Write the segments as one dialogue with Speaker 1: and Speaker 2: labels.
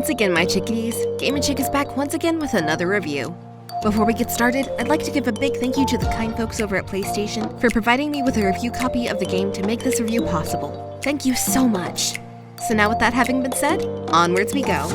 Speaker 1: Once again, my chickadees, Game & Chick is back once again with another review. Before we get started, I'd like to give a big thank you to the kind folks over at PlayStation for providing me with a review copy of the game to make this review possible. Thank you so much. So now with that having been said, onwards we go.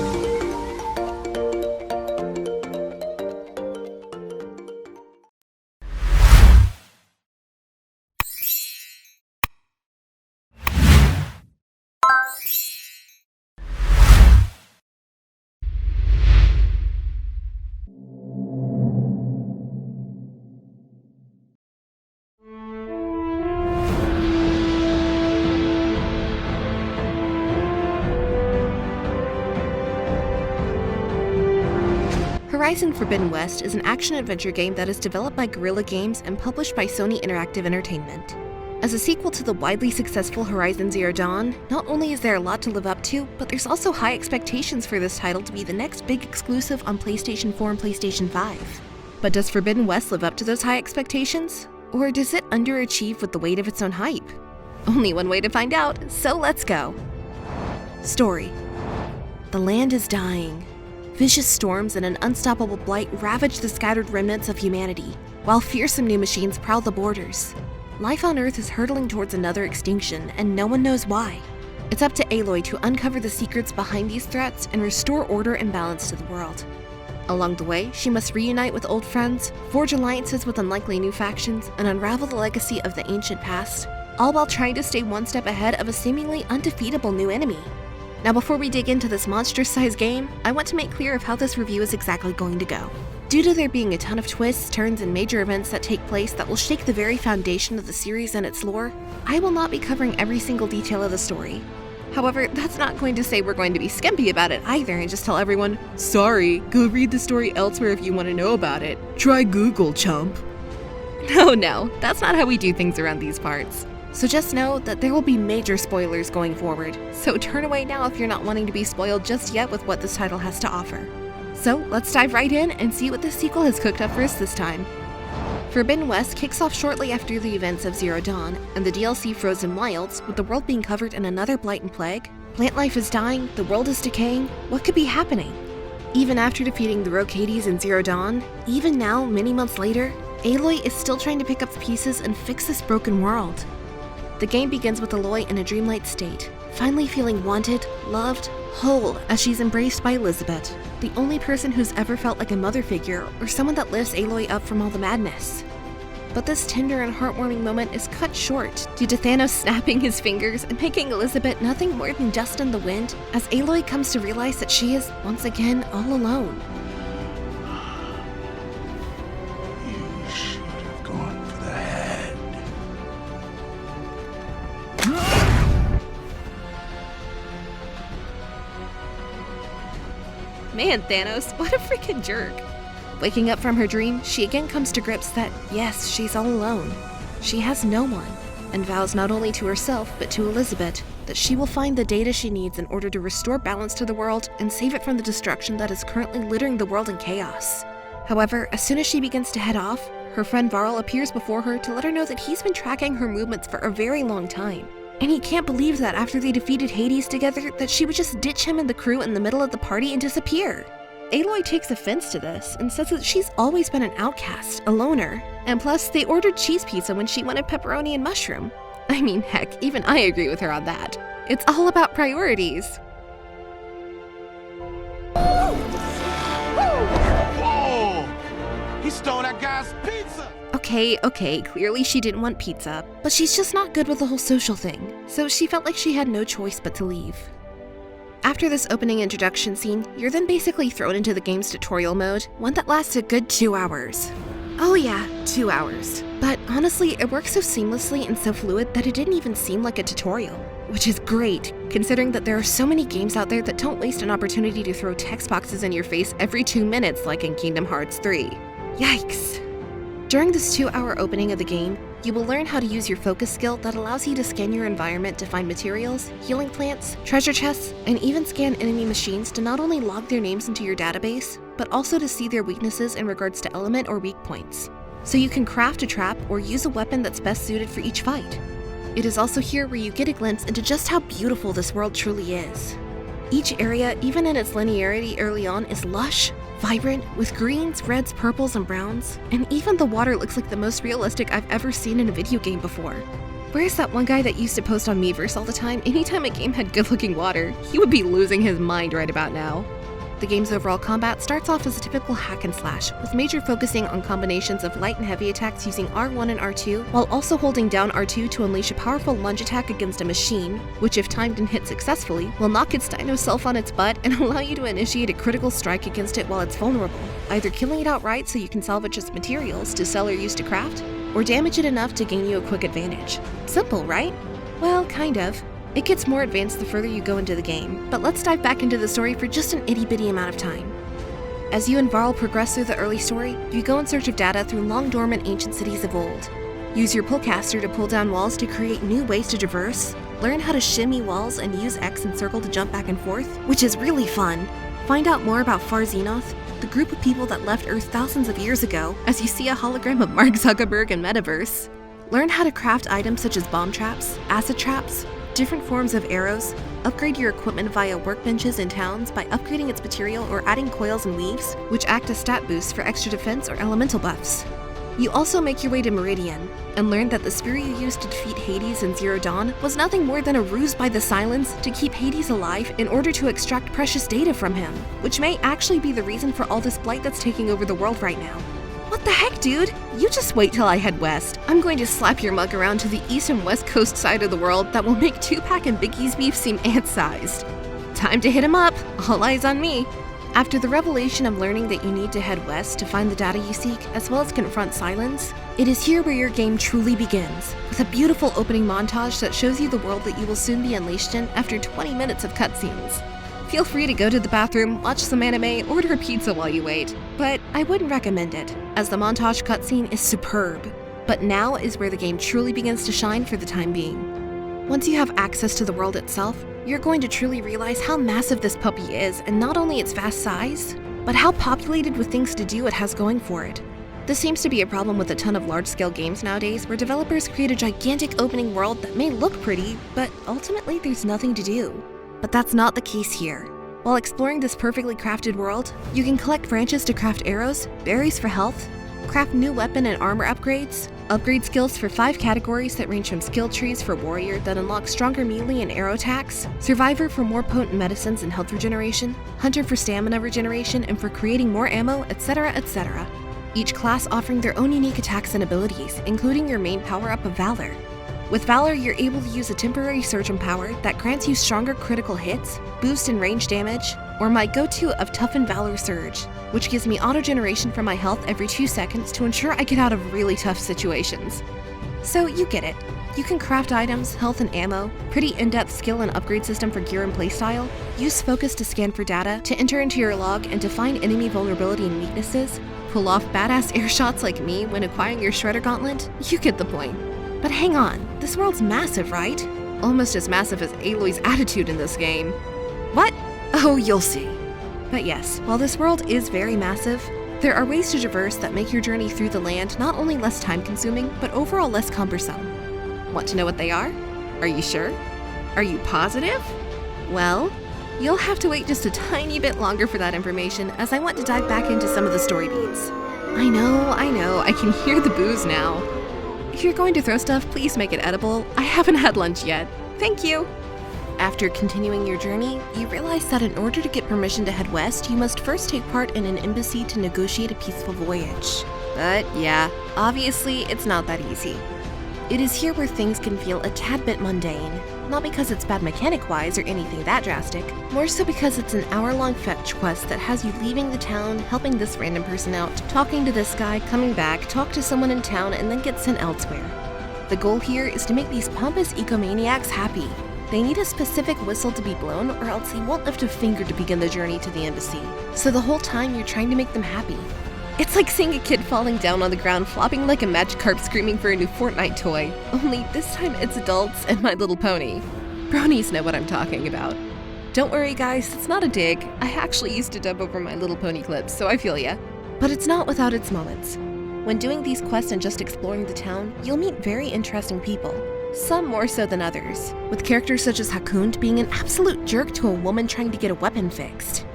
Speaker 1: Horizon Forbidden West is an action-adventure game that is developed by Guerrilla Games and published by Sony Interactive Entertainment. As a sequel to the widely successful Horizon Zero Dawn, not only is there a lot to live up to, but there's also high expectations for this title to be the next big exclusive on PlayStation 4 and PlayStation 5. But does Forbidden West live up to those high expectations? Or does it underachieve with the weight of its own hype? Only one way to find out, so let's go! Story. The land is dying. Vicious storms and an unstoppable blight ravage the scattered remnants of humanity, while fearsome new machines prowl the borders. Life on Earth is hurtling towards another extinction, and no one knows why. It's up to Aloy to uncover the secrets behind these threats and restore order and balance to the world. Along the way, she must reunite with old friends, forge alliances with unlikely new factions, and unravel the legacy of the ancient past, all while trying to stay one step ahead of a seemingly undefeatable new enemy. Now before we dig into this monstrous-sized game, I want to make clear of how this review is exactly going to go. Due to there being a ton of twists, turns, and major events that take place that will shake the very foundation of the series and its lore, I will not be covering every single detail of the story. However, that's not going to say we're going to be skimpy about it either and just tell everyone, sorry, go read the story elsewhere if you want to know about it. Try Google, chump. No, that's not how we do things around these parts. So just know that there will be major spoilers going forward, so turn away now if you're not wanting to be spoiled just yet with what this title has to offer. So let's dive right in and see what this sequel has cooked up for us this time. Forbidden West kicks off shortly after the events of Zero Dawn and the DLC Frozen Wilds, with the world being covered in another blight and plague. Plant life is dying, the world is decaying, what could be happening? Even after defeating the rogue Hades in Zero Dawn, even now, many months later, Aloy is still trying to pick up the pieces and fix this broken world. The game begins with Aloy in a dreamlike state, finally feeling wanted, loved, whole as she's embraced by Elizabeth, the only person who's ever felt like a mother figure or someone that lifts Aloy up from all the madness. But this tender and heartwarming moment is cut short due to Thanos snapping his fingers and making Elizabeth nothing more than dust in the wind as Aloy comes to realize that she is, once again, all alone.
Speaker 2: You should have gone for the head.
Speaker 1: Man, Thanos, what a freaking jerk. Waking up from her dream, she again comes to grips that, yes, she's all alone. She has no one, and vows not only to herself, but to Elizabeth, that she will find the data she needs in order to restore balance to the world and save it from the destruction that is currently littering the world in chaos. However, as soon as she begins to head off, her friend Varl appears before her to let her know that he's been tracking her movements for a very long time. And he can't believe that after they defeated Hades together, that she would just ditch him and the crew in the middle of the party and disappear. Aloy takes offense to this and says that she's always been an outcast, a loner, and plus they ordered cheese pizza when she wanted pepperoni and mushroom. I mean, heck, even I agree with her on that. It's all about priorities.
Speaker 2: Whoa! He stole that guy's pizza!
Speaker 1: Okay, clearly she didn't want pizza, but she's just not good with the whole social thing, so she felt like she had no choice but to leave. After this opening introduction scene, you're then basically thrown into the game's tutorial mode, one that lasts a good 2 hours. Oh yeah, 2 hours. But honestly, it works so seamlessly and so fluid that it didn't even seem like a tutorial. Which is great, considering that there are so many games out there that don't waste an opportunity to throw text boxes in your face every 2 minutes like in Kingdom Hearts 3. Yikes! During this 2-hour opening of the game, you will learn how to use your focus skill that allows you to scan your environment to find materials, healing plants, treasure chests, and even scan enemy machines to not only log their names into your database, but also to see their weaknesses in regards to element or weak points. So you can craft a trap or use a weapon that's best suited for each fight. It is also here where you get a glimpse into just how beautiful this world truly is. Each area, even in its linearity early on, is lush, vibrant, with greens, reds, purples, and browns, and even the water looks like the most realistic I've ever seen in a video game before. Where's that one guy that used to post on Miiverse all the time? Anytime a game had good-looking water, he would be losing his mind right about now. The game's overall combat starts off as a typical hack and slash, with major focusing on combinations of light and heavy attacks using R1 and R2, while also holding down R2 to unleash a powerful lunge attack against a machine, which if timed and hit successfully, will knock its dino self on its butt and allow you to initiate a critical strike against it while it's vulnerable, either killing it outright so you can salvage its materials to sell or use to craft, or damage it enough to gain you a quick advantage. Simple, right? Well, kind of. It gets more advanced the further you go into the game, but let's dive back into the story for just an itty-bitty amount of time. As you and Varl progress through the early story, you go in search of data through long-dormant ancient cities of old. Use your pullcaster to pull down walls to create new ways to traverse, learn how to shimmy walls and use X and circle to jump back and forth, which is really fun. Find out more about Far Xenoth, the group of people that left Earth thousands of years ago, as you see a hologram of Mark Zuckerberg in Metaverse. Learn how to craft items such as bomb traps, acid traps, different forms of arrows, upgrade your equipment via workbenches in towns by upgrading its material or adding coils and weaves, which act as stat boosts for extra defense or elemental buffs. You also make your way to Meridian, and learn that the spear you used to defeat Hades in Zero Dawn was nothing more than a ruse by the Silence to keep Hades alive in order to extract precious data from him, which may actually be the reason for all this blight that's taking over the world right now. What the heck, dude? You just wait till I head west. I'm going to slap your mug around to the east and west coast side of the world that will make Tupac and Biggie's beef seem ant-sized. Time to hit him up. All eyes on me. After the revelation of learning that you need to head west to find the data you seek, as well as confront Silence, it is here where your game truly begins, with a beautiful opening montage that shows you the world that you will soon be unleashed in after 20 minutes of cutscenes. Feel free to go to the bathroom, watch some anime, order a pizza while you wait, but I wouldn't recommend it, as the montage cutscene is superb. But now is where the game truly begins to shine for the time being. Once you have access to the world itself, you're going to truly realize how massive this puppy is, and not only its vast size, but how populated with things to do it has going for it. This seems to be a problem with a ton of large-scale games nowadays, where developers create a gigantic opening world that may look pretty, but ultimately there's nothing to do. But that's not the case here. While exploring this perfectly crafted world, you can collect branches to craft arrows, berries for health, craft new weapon and armor upgrades, upgrade skills for 5 categories that range from skill trees for warrior that unlock stronger melee and arrow attacks, survivor for more potent medicines and health regeneration, hunter for stamina regeneration and for creating more ammo, etc., etc. Each class offering their own unique attacks and abilities, including your main power-up of Valor. With Valor, you're able to use a temporary surgeon power that grants you stronger critical hits, boost in range damage, or my go-to of Toughen Valor Surge, which gives me auto-generation from my health every 2 seconds to ensure I get out of really tough situations. So you get it. You can craft items, health and ammo, pretty in-depth skill and upgrade system for gear and playstyle, use focus to scan for data, to enter into your log and to find enemy vulnerability and weaknesses, pull off badass air shots like me when acquiring your Shredder Gauntlet. You get the point. But hang on, this world's massive, right? Almost as massive as Aloy's attitude in this game. What? Oh, you'll see. But yes, while this world is very massive, there are ways to traverse that make your journey through the land not only less time-consuming, but overall less cumbersome. Want to know what they are? Are you sure? Are you positive? Well, you'll have to wait just a tiny bit longer for that information, as I want to dive back into some of the story beats. I know, I can hear the booze now. If you're going to throw stuff, please make it edible. I haven't had lunch yet. Thank you! After continuing your journey, you realize that in order to get permission to head west, you must first take part in an embassy to negotiate a peaceful voyage. But yeah, obviously it's not that easy. It is here where things can feel a tad bit mundane. Not because it's bad mechanic-wise or anything that drastic, more so because it's an hour-long fetch quest that has you leaving the town, helping this random person out, talking to this guy, coming back, talk to someone in town, and then get sent elsewhere. The goal here is to make these pompous ecomaniacs happy. They need a specific whistle to be blown, or else they won't lift a finger to begin the journey to the embassy. So the whole time you're trying to make them happy. It's like seeing a kid falling down on the ground flopping like a Magikarp screaming for a new Fortnite toy, only this time it's adults and My Little Pony. Bronies know what I'm talking about. Don't worry guys, it's not a dig. I actually used to dub over My Little Pony clips, so I feel ya. But it's not without its moments. When doing these quests and just exploring the town, you'll meet very interesting people. some more so than others, with characters such as Hakund being an absolute jerk to a woman trying to get a weapon fixed.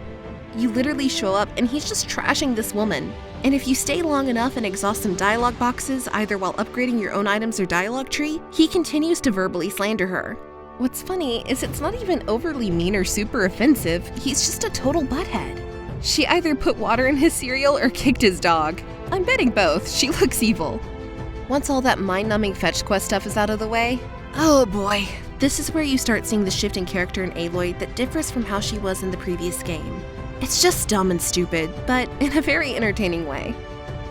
Speaker 1: You literally show up and he's just trashing this woman. And if you stay long enough and exhaust some dialogue boxes, either while upgrading your own items or dialogue tree, he continues to verbally slander her. What's funny is it's not even overly mean or super offensive, he's just a total butthead. She either put water in his cereal or kicked his dog. I'm betting both, she looks evil. Once all that mind-numbing fetch quest stuff is out of the way, oh boy, this is where you start seeing the shift in character in Aloy that differs from how she was in the previous game. It's just dumb and stupid, but in a very entertaining way.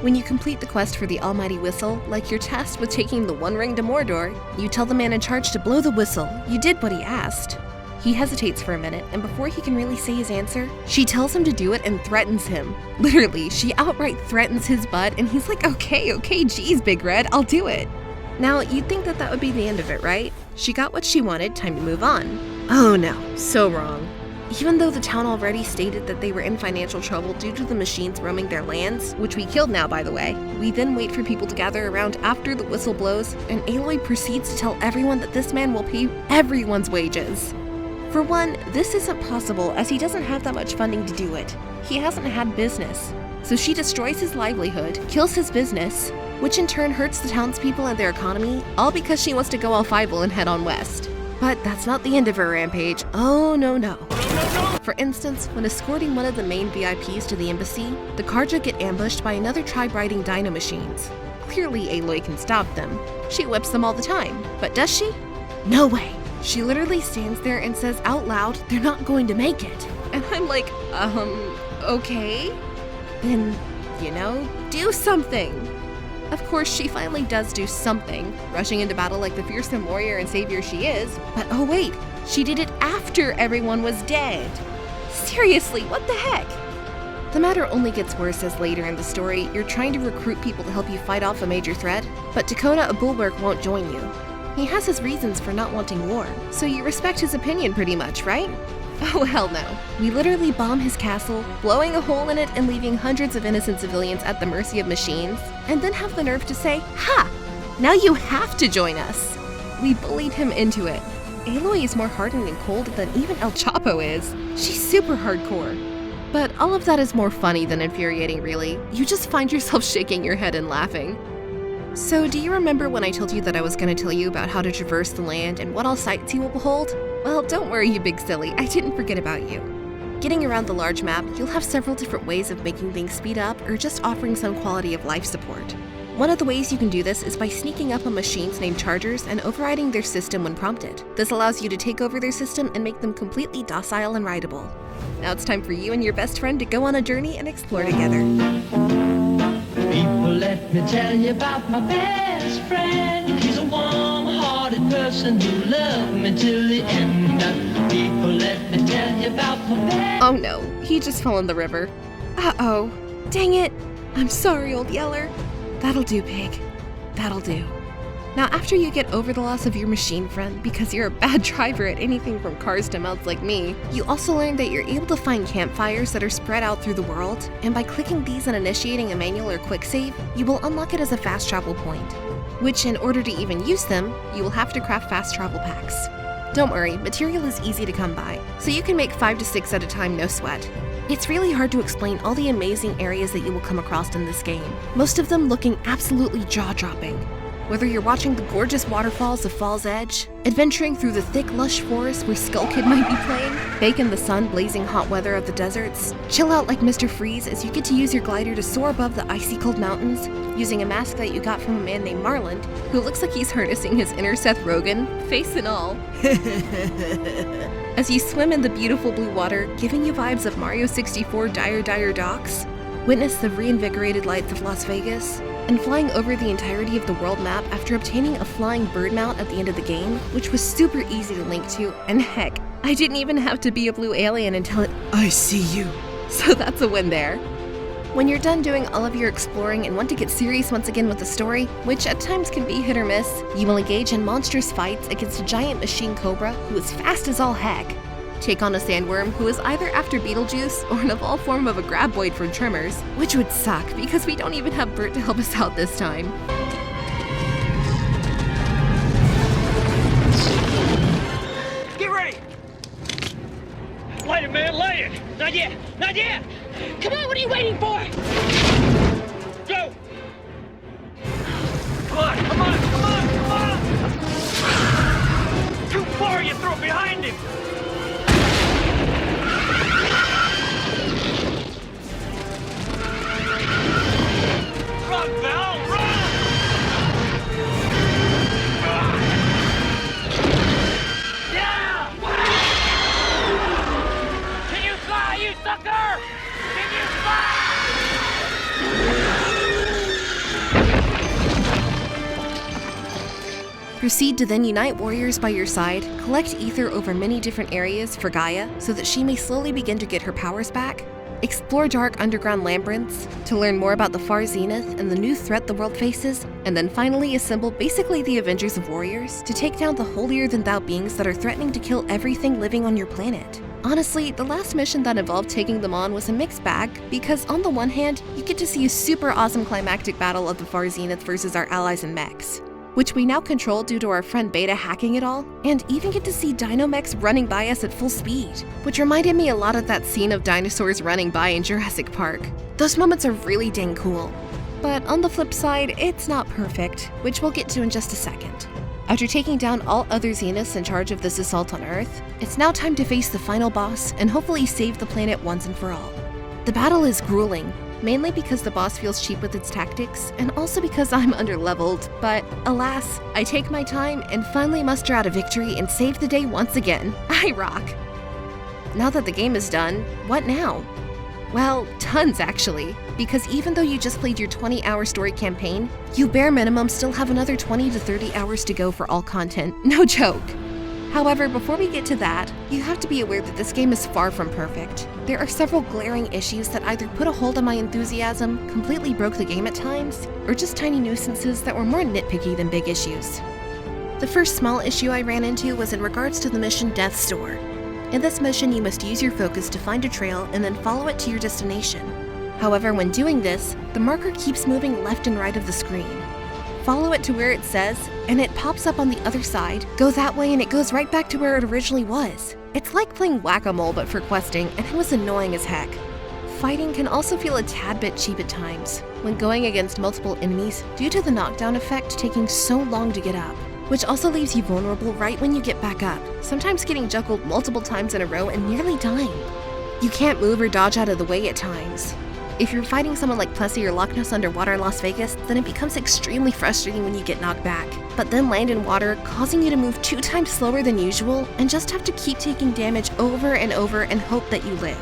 Speaker 1: When you complete the quest for the almighty whistle, like you're tasked with taking the One Ring to Mordor, you tell the man in charge to blow the whistle. You did what he asked. He hesitates for a minute, and before he can really say his answer, she tells him to do it and threatens him. Literally, she outright threatens his butt, and he's like, okay, geez, Big Red, I'll do it. Now, you'd think that would be the end of it, right? She got what she wanted, time to move on. Oh no, so wrong. Even though the town already stated that they were in financial trouble due to the machines roaming their lands, which we killed now by the way, we then wait for people to gather around after the whistle blows, and Aloy proceeds to tell everyone that this man will pay everyone's wages. For one, this isn't possible as he doesn't have that much funding to do it. He hasn't had business. So she destroys his livelihood, kills his business, which in turn hurts the townspeople and their economy, all because she wants to go all Fievel and head on west. But that's not the end of her rampage. Oh no. For instance, when escorting one of the main VIPs to the embassy, the Karja get ambushed by another tribe riding dino machines. Clearly Aloy can stop them. She whips them all the time, but does she? No way. She literally stands there and says out loud, they're not going to make it. And I'm like, okay? Then, do something. Of course, she finally does do something, rushing into battle like the fearsome warrior and savior she is, but oh wait, she did it after everyone was dead. Seriously, what the heck? The matter only gets worse as later in the story, you're trying to recruit people to help you fight off a major threat, but Dakota, a bulwark, won't join you. He has his reasons for not wanting war, so you respect his opinion pretty much, right? Oh hell no. We literally bomb his castle, blowing a hole in it and leaving hundreds of innocent civilians at the mercy of machines, and then have the nerve to say, ha! Now you have to join us! We bullied him into it. Aloy is more hardened and cold than even El Chapo is. She's super hardcore. But all of that is more funny than infuriating, really. You just find yourself shaking your head and laughing. So do you remember when I told you that I was going to tell you about how to traverse the land and what all sights you will behold? Well, don't worry, you big silly, I didn't forget about you. Getting around the large map, you'll have several different ways of making things speed up or just offering some quality of life support. One of the ways you can do this is by sneaking up on machines named chargers and overriding their system when prompted. This allows you to take over their system and make them completely docile and rideable. Now it's time for you and your best friend to go on a journey and explore together.
Speaker 3: People, let me tell you about my best friend. He's a warm-hearted person who loved me till the end. People, let me tell you about my best.
Speaker 1: Oh no, he just fell in the river. Uh-oh. Dang it. I'm sorry, old yeller. That'll do, pig. That'll do. Now, after you get over the loss of your machine friend, because you're a bad driver at anything from cars to mouths like me, you also learn that you're able to find campfires that are spread out through the world, and by clicking these and initiating a manual or quick save, you will unlock it as a fast travel point, which in order to even use them, you will have to craft fast travel packs. Don't worry, material is easy to come by, so you can make 5 to 6 at a time, no sweat. It's really hard to explain all the amazing areas that you will come across in this game, most of them looking absolutely jaw-dropping. Whether you're watching the gorgeous waterfalls of Fall's Edge, adventuring through the thick, lush forest where Skull Kid might be playing, bake in the sun, blazing hot weather of the deserts, chill out like Mr. Freeze as you get to use your glider to soar above the icy cold mountains, using a mask that you got from a man named Marland, who looks like he's harnessing his inner Seth Rogen, face and all. As you swim in the beautiful blue water, giving you vibes of Mario 64 Dire Docks, witness the reinvigorated lights of Las Vegas, and flying over the entirety of the world map after obtaining a flying bird mount at the end of the game, which was super easy to link to, and heck, I didn't even have to be a blue alien and tell it, I see you. So that's a win there. When you're done doing all of your exploring and want to get serious once again with the story, which at times can be hit or miss, you will engage in monstrous fights against a giant machine cobra who is fast as all heck, take on a sandworm who is either after Beetlejuice or an evolved form of a graboid from Tremors, which would suck because we don't even have Bert to help us out this time.
Speaker 4: Not yet! Not yet!
Speaker 3: Come on, what are you waiting for?
Speaker 4: Go! Come on, come on, come on, come on! Too far, you throw behind him! Run, Val, run! Yeah! Can you fly, you sucker? Can you fly?
Speaker 1: Proceed to then unite warriors by your side, collect ether over many different areas for Gaia so that she may slowly begin to get her powers back, explore dark underground labyrinths to learn more about the far zenith and the new threat the world faces, and then finally assemble basically the Avengers of Warriors to take down the holier-than-thou beings that are threatening to kill everything living on your planet. Honestly, the last mission that involved taking them on was a mixed bag because on the one hand, you get to see a super awesome climactic battle of the far zenith versus our allies and mechs, which we now control due to our friend Beta hacking it all, and even get to see dino mechs running by us at full speed, which reminded me a lot of that scene of dinosaurs running by in Jurassic Park. Those moments are really dang cool. But on the flip side, it's not perfect, which we'll get to in just a second. After taking down all other zeniths in charge of this assault on Earth, it's now time to face the final boss and hopefully save the planet once and for all. The battle is grueling, mainly because the boss feels cheap with its tactics, and also because I'm underleveled, but alas, I take my time and finally muster out a victory and save the day once again. I rock! Now that the game is done, what now? Well, tons actually, because even though you just played your 20-hour story campaign, you bare minimum still have another 20 to 30 hours to go for all content, no joke. However, before we get to that, you have to be aware that this game is far from perfect. There are several glaring issues that either put a hold on my enthusiasm, completely broke the game at times, or just tiny nuisances that were more nitpicky than big issues. The first small issue I ran into was in regards to the mission Death's Door. In this mission, you must use your focus to find a trail and then follow it to your destination. However, when doing this, the marker keeps moving left and right of the screen. Follow it to where it says, and it pops up on the other side, go that way and it goes right back to where it originally was. It's like playing whack-a-mole but for questing, and it was annoying as heck. Fighting can also feel a tad bit cheap at times, when going against multiple enemies due to the knockdown effect taking so long to get up, which also leaves you vulnerable right when you get back up, sometimes getting juggled multiple times in a row and nearly dying. You can't move or dodge out of the way at times. If you're fighting someone like Plessy or Loch Ness underwater in Las Vegas, then it becomes extremely frustrating when you get knocked back, but then land in water, causing you to move 2 times slower than usual, and just have to keep taking damage over and over and hope that you live.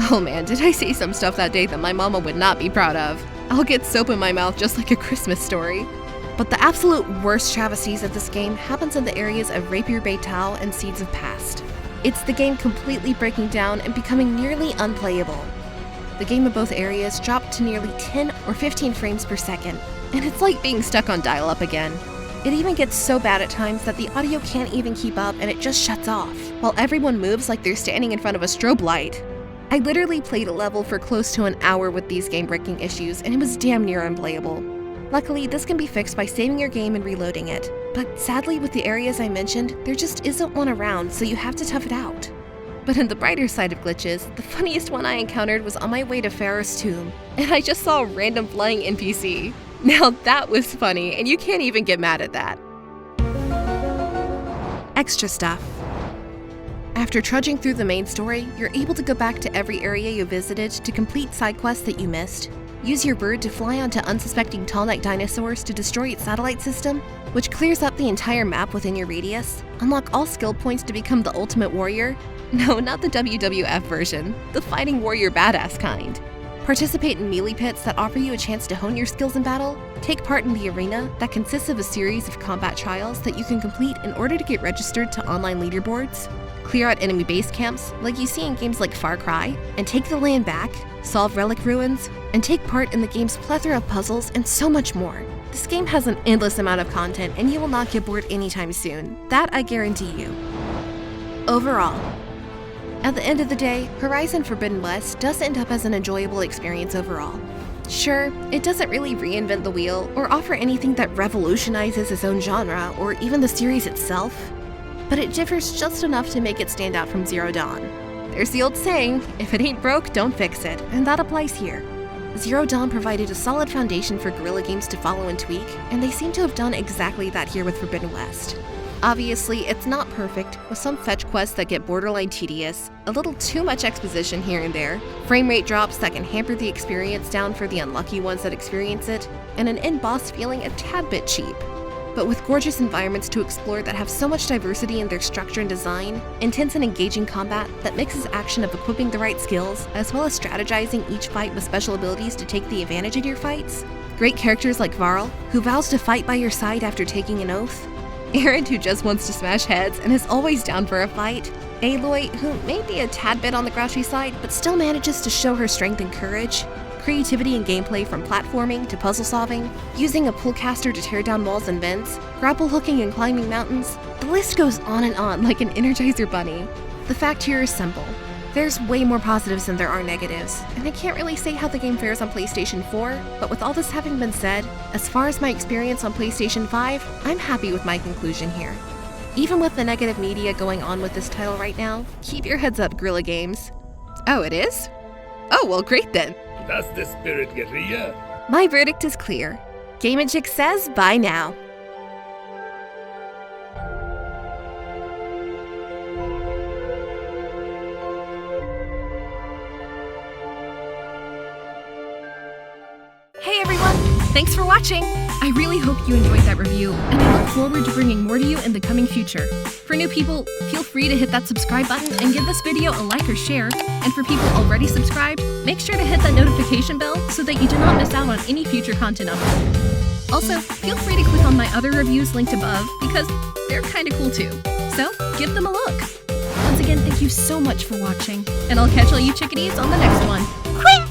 Speaker 1: Oh man, did I say some stuff that day that my mama would not be proud of? I'll get soap in my mouth just like a Christmas story. But the absolute worst travesties of this game happens in the areas of Rapier Bay Tau and Seeds of Past. It's the game completely breaking down and becoming nearly unplayable. The game in both areas dropped to nearly 10 or 15 frames per second, and it's like being stuck on dial-up again. It even gets so bad at times that the audio can't even keep up and it just shuts off, while everyone moves like they're standing in front of a strobe light. I literally played a level for close to an hour with these game-breaking issues, and it was damn near unplayable. Luckily, this can be fixed by saving your game and reloading it, but sadly with the areas I mentioned, there just isn't one around, so you have to tough it out. But in the brighter side of glitches, the funniest one I encountered was on my way to Pharaoh's tomb, and I just saw a random flying NPC. Now that was funny, and you can't even get mad at that. Extra stuff. After trudging through the main story, you're able to go back to every area you visited to complete side quests that you missed, use your bird to fly onto unsuspecting tall-necked dinosaurs to destroy its satellite system, which clears up the entire map within your radius, unlock all skill points to become the ultimate warrior. No, not the WWF version, the fighting warrior badass kind. Participate in melee pits that offer you a chance to hone your skills in battle, take part in the arena that consists of a series of combat trials that you can complete in order to get registered to online leaderboards, clear out enemy base camps like you see in games like Far Cry, and take the land back, solve relic ruins, and take part in the game's plethora of puzzles and so much more. This game has an endless amount of content and you will not get bored anytime soon. That I guarantee you. Overall, at the end of the day, Horizon Forbidden West does end up as an enjoyable experience overall. Sure, it doesn't really reinvent the wheel or offer anything that revolutionizes its own genre or even the series itself, but it differs just enough to make it stand out from Zero Dawn. There's the old saying, if it ain't broke, don't fix it, and that applies here. Zero Dawn provided a solid foundation for Guerrilla Games to follow and tweak, and they seem to have done exactly that here with Forbidden West. Obviously, it's not perfect, with some fetch quests that get borderline tedious, a little too much exposition here and there, frame rate drops that can hamper the experience down for the unlucky ones that experience it, and an end boss feeling a tad bit cheap. But with gorgeous environments to explore that have so much diversity in their structure and design, intense and engaging combat that mixes action of equipping the right skills, as well as strategizing each fight with special abilities to take the advantage in your fights, great characters like Varl, who vows to fight by your side after taking an oath, Aaron, who just wants to smash heads and is always down for a fight, Aloy, who may be a tad bit on the grouchy side, but still manages to show her strength and courage, creativity and gameplay from platforming to puzzle solving, using a pullcaster to tear down walls and vents, grapple hooking and climbing mountains. The list goes on and on like an Energizer bunny. The fact here is simple. There's way more positives than there are negatives, and I can't really say how the game fares on PlayStation 4, but with all this having been said, as far as my experience on PlayStation 5, I'm happy with my conclusion here. Even with the negative media going on with this title right now, keep your heads up, Guerrilla Games. Oh, it is? Oh, well, great then.
Speaker 5: That's the spirit, guerrilla.
Speaker 1: My verdict is clear. Gammagic says buy now. Hey everyone! Thanks for watching! I really hope you enjoyed that review, and I look forward to bringing more to you in the coming future. For new people, feel free to hit that subscribe button and give this video a like or share, and for people already subscribed, make sure to hit that notification bell so that you do not miss out on any future content upload. Also, feel free to click on my other reviews linked above, because they're kinda cool too. So, give them a look! Once again, thank you so much for watching, and I'll catch all you chickadees on the next one. Quink!